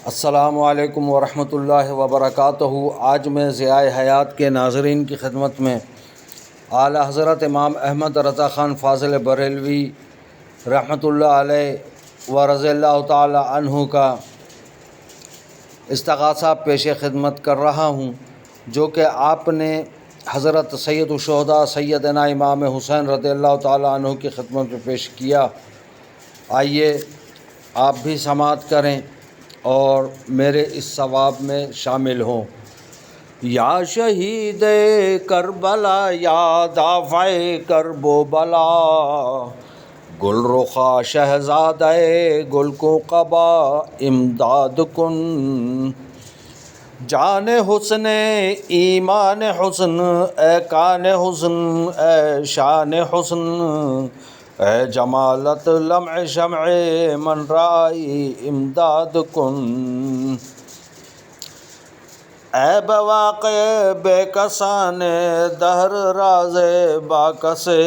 السلام علیکم ورحمۃ اللہ وبرکاتہ۔ آج میں ضیاء حیات کے ناظرین کی خدمت میں اعلیٰ حضرت امام احمد رضا خان فاضل بریلوی رحمۃ اللہ علیہ و رضی اللہ تعالی عنہ کا استغاثہ پیش خدمت کر رہا ہوں، جو کہ آپ نے حضرت سید الشہداء سیدنا امام حسین رضی اللہ تعالی عنہ کی خدمت میں پیش کیا۔ آئیے آپ بھی سماعت کریں اور میرے اس ثواب میں شامل ہوں۔ یا شہید کربلا یا دافع کرب و بلا، گل رخا شہزادہ گل کو قبا امداد کن۔ جان حسن ایمان حسن اے کان حسن اے شان حسن، اے جمالت لمع شمع من رائی امداد کن۔ اے بواقع بے کسان دہر راز با کسے،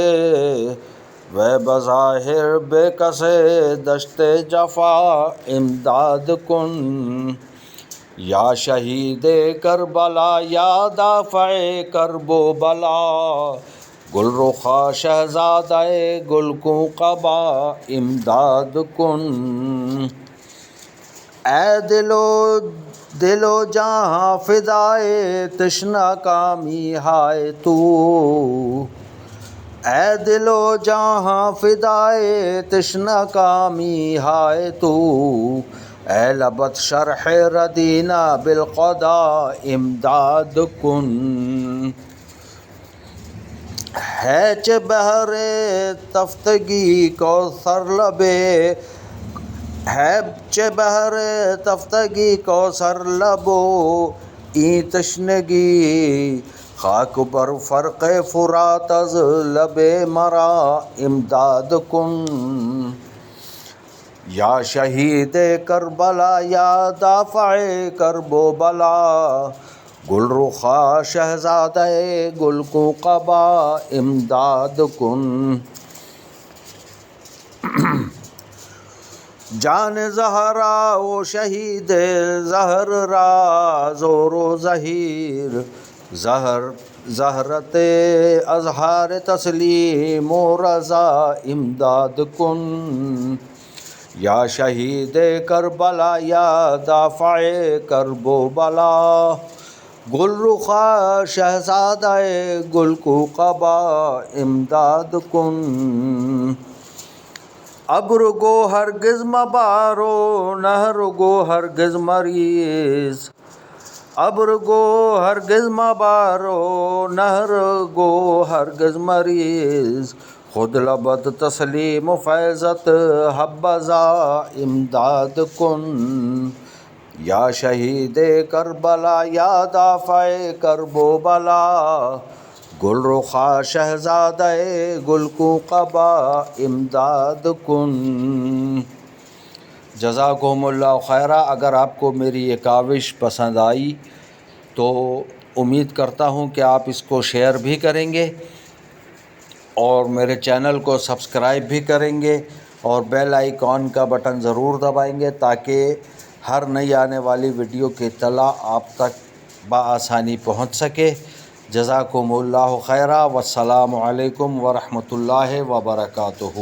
و بظاہر بے کسے دشت جفا امداد کن۔ یا شہید کربلا یا دافع کرب و بلا، گل رخا شہزادہ گل کو قبا امداد کن۔ اے دل و جہاں فدائے تشنہ کامی ہائے تو، اے دل و جہاں فدائے تشنہ کامی ہائے تو، اے لبت شرح ردینہ بالقدا امداد کن۔ ہے چہ بحر تفتگی کوثر لبے، ہے چہ بحر تفتگی کوثر لبو این تشنگی، خاک بر فرق فرات از لب مرا امداد کن۔ یا شہید کربلا یا دافع کرب و بلا، گل رخا شہزادہ گل کو قبا امداد کن۔ جان زہرا و شہید زہر را زور و زہیر، زہرت اظہار تسلیم و رضا امداد کن۔ یا شہید کربلا یا دافع کرب و بلا، گل رخا شہزادہ گل کو قبا امداد کن۔ ابر گو ہرگز مبارو نہر گو ہرگز مریض، ابر گو ہرگز مبارو نہر گو ہرگز مریض، خود لبد تسلیم و فیضت حبذا امداد کن۔ یا شہید کربلا یا دافع کرب و بلا، گل رخا شہزادہ گل کو قبا امداد کن۔ جزاکم اللہ خیرہ۔ اگر آپ کو میری یہ کاوش پسند آئی تو امید کرتا ہوں کہ آپ اس کو شیئر بھی کریں گے اور میرے چینل کو سبسکرائب بھی کریں گے اور بیل آئیکن کا بٹن ضرور دبائیں گے تاکہ ہر نئی آنے والی ویڈیو کی اطلاع آپ تک بآسانی پہنچ سکے۔ جزاکم اللہ خیرہ، والسلام علیکم ورحمۃ اللہ وبرکاتہ۔